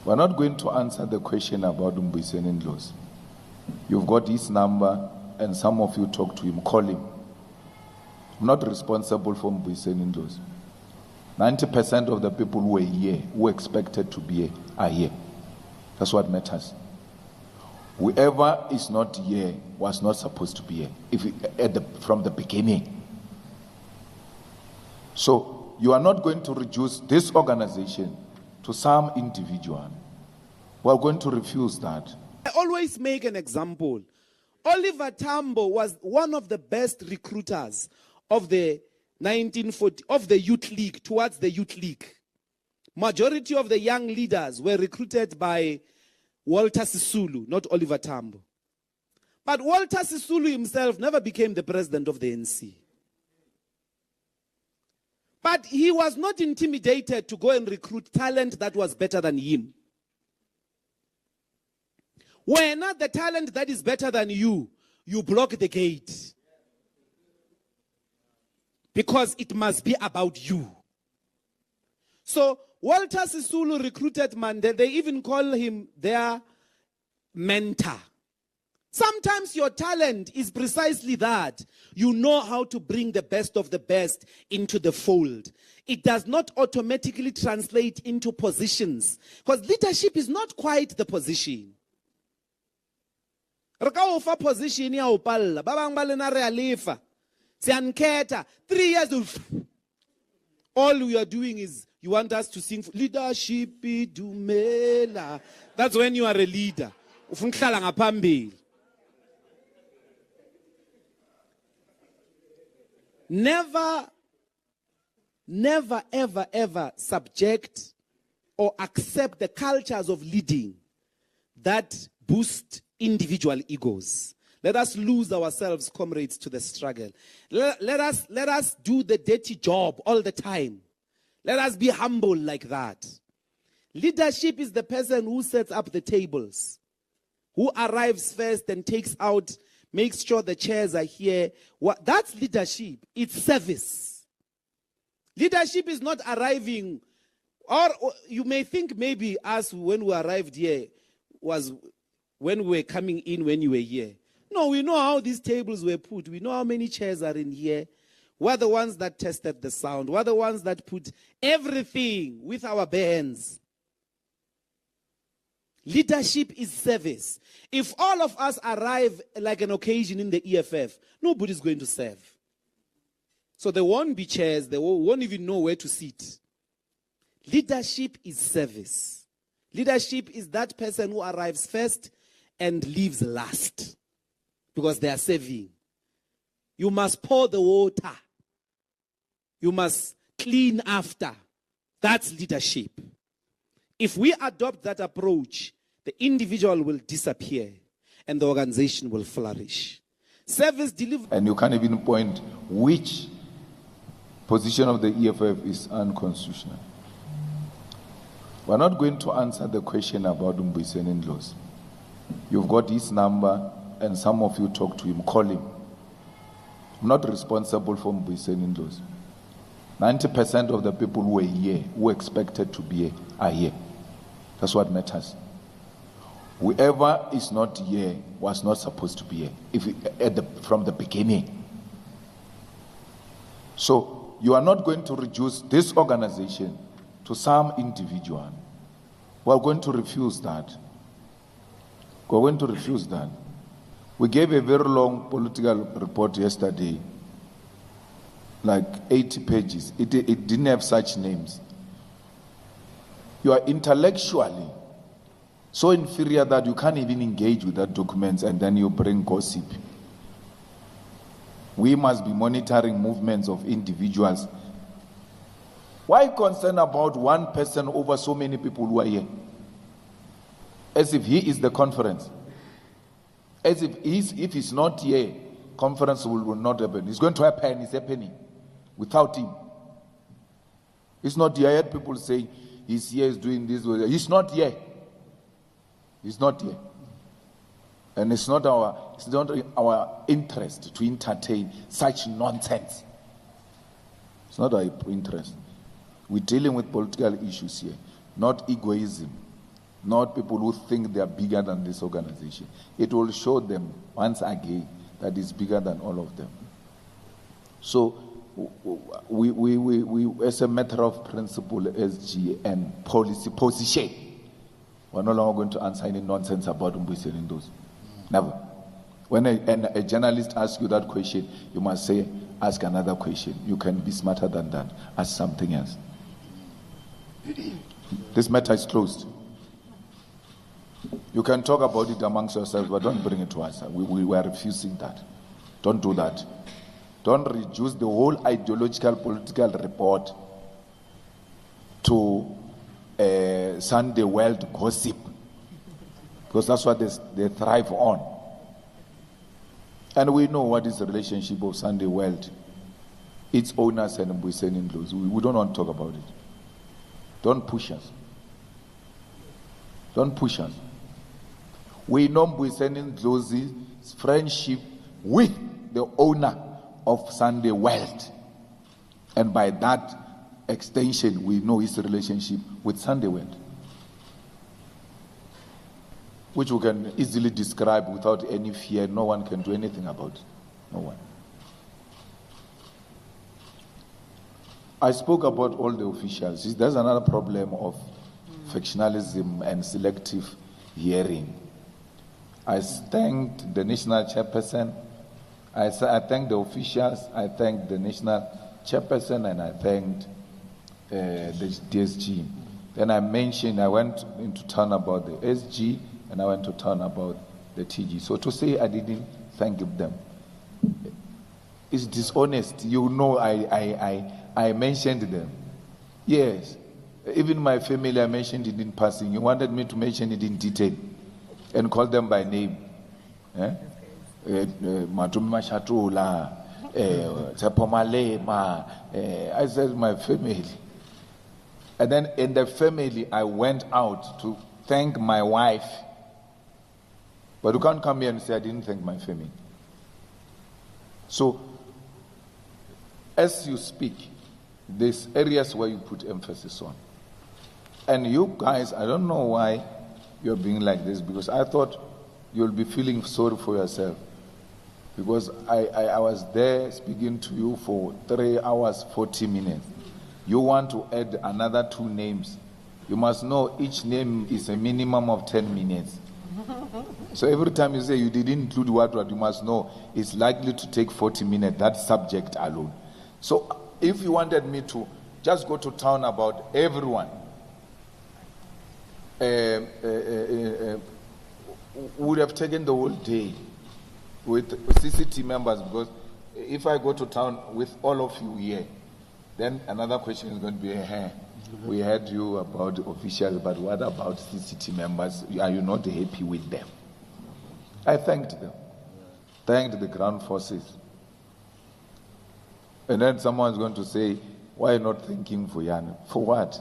We're not going to answer the question about Mbuyiseni Ndlozi. You've got his number, and some of you talk to him, call him. I'm not responsible for Mbuyiseni Ndlozi. 90% of the people who were here, who expected to be here, are here. That's what matters. Whoever is not here was not supposed to be here from the beginning. So you are not going to reduce this organization to some individual. We are going to refuse that. I always make an example. Oliver Tambo was one of the best recruiters of the 1940 of the youth league towards the youth league. Majority of the young leaders were recruited by Walter Sisulu, not Oliver Tambo. But Walter Sisulu himself never became the president of the NC. But he was not intimidated to go and recruit talent that was better than him. When not the talent that is better than you block the gate. Because it must be about you. So Walter Sisulu recruited Mandela. They even call him their mentor. Sometimes your talent is precisely that. You know how to bring the best of the best into the fold. It does not automatically translate into positions. Because leadership is not quite the position. Position ya upalla. Babang balena realifa. Sianketa. 3 years. All we are doing is you want us to sing leadership idumela. That's when you are a leader. Ufunklala ngaphambili. Never, ever subject or accept the cultures of leading that boost individual egos. Let us lose ourselves, comrades, to the struggle. Let us do the dirty job all the time. Let us be humble like that. Leadership is the person who sets up the tables, who arrives first and takes out, makes sure the chairs are here. That's leadership. It's service. Leadership is not arriving, or you may think maybe us when we arrived here was when we were coming in when you were here. No, we know how these tables were put. We know how many chairs are in here. We're the ones that tested the sound. We're the ones that put everything with our bands. Leadership is service. If all of us arrive like an occasion in the EFF, nobody's going to serve. So there won't be chairs. They won't even know where to sit. Leadership is service. Leadership is that person who arrives first and leaves last. Because they are serving. You must pour the water. You must clean after. That's leadership. If we adopt that approach, the individual will disappear and the organization will flourish. Service delivery. And you can't even point which position of the EFF is unconstitutional. We're not going to answer the question about Mbuyiseni Ndlozi. You've got his number, and some of you talk to him, call him. I'm not responsible for Mbuyiseni Ndlozi. 90% of the people who were here, who expected to be here, are here. That's what matters. Whoever is not here was not supposed to be here from the beginning. So you are not going to reduce this organization to some individual. We are going to refuse that. We're going to refuse that. We gave a very long political report yesterday, like 80 pages. It didn't have such names. You are intellectually so inferior that you can't even engage with that document, and then you bring gossip. We must be monitoring movements of individuals. Why concern about one person over so many people who are here? As if he is the conference. As if he's not here, conference will not happen. It's going to happen, it's happening without him. He's not here. I heard people say he's here, he's doing this. He's not here. He's not here. And it's not our interest to entertain such nonsense. It's not our interest. We're dealing with political issues here, not egoism. not people who think they are bigger than this organization. It will show them once again that it's bigger than all of them. So we as a matter of principle, SG and policy position, we're no longer going to answer any nonsense about Mbuyiseni Ndlozi. Never. When a journalist asks you that question, you must say, ask another question. You can be smarter than that. Ask something else. This matter is closed. You can talk about it amongst yourselves, but don't bring it to us. We are refusing that. Don't do that. Don't reduce the whole ideological political report to Sunday world gossip, because that's what they thrive on. And we know what is the relationship of Sunday world, its owners and Mbuyiseni Ndlozi. We don't want to talk about it. Don't push us. Don't push us. We know Mbuyiseni Ndlozi's friendship with the owner of Sunday World. And by that extension, we know his relationship with Sunday World, which we can easily describe without any fear. No one can do anything about it. No one. I spoke about all the officials. There's another problem of factionalism and selective hearing. I thanked the national chairperson. I thanked the officials. I thanked the national chairperson, and I thanked the DSG. Then I mentioned, I went into town about the SG, and I went to town about the TG. So to say I didn't thank them is dishonest. You know, I mentioned them. Yes. Even my family, I mentioned it in passing. You wanted me to mention it in detail and call them by name. Matumi Mashatula, Tsepo Malema. I said my family. And then in the family, I went out to thank my wife. But you can't come here and say I didn't thank my family. So, as you speak, there's areas where you put emphasis on. And you guys, I don't know why you're being like this, because I thought you'll be feeling sorry for yourself. Because I was there speaking to you for 3 hours, 40 minutes. You want to add another 2 names. You must know each name is a minimum of 10 minutes. So every time you say you didn't include what you must know, it's likely to take 40 minutes, that subject alone. So if you wanted me to just go to town about everyone, would have taken the whole day with CCT members, because if I go to town with all of you here, then another question is going to be, hey, we heard you about officials, but what about CCT members? Are you not happy with them? I thanked them. Thanked the ground forces. And then someone's going to say, why not thanking Vuyani? For what?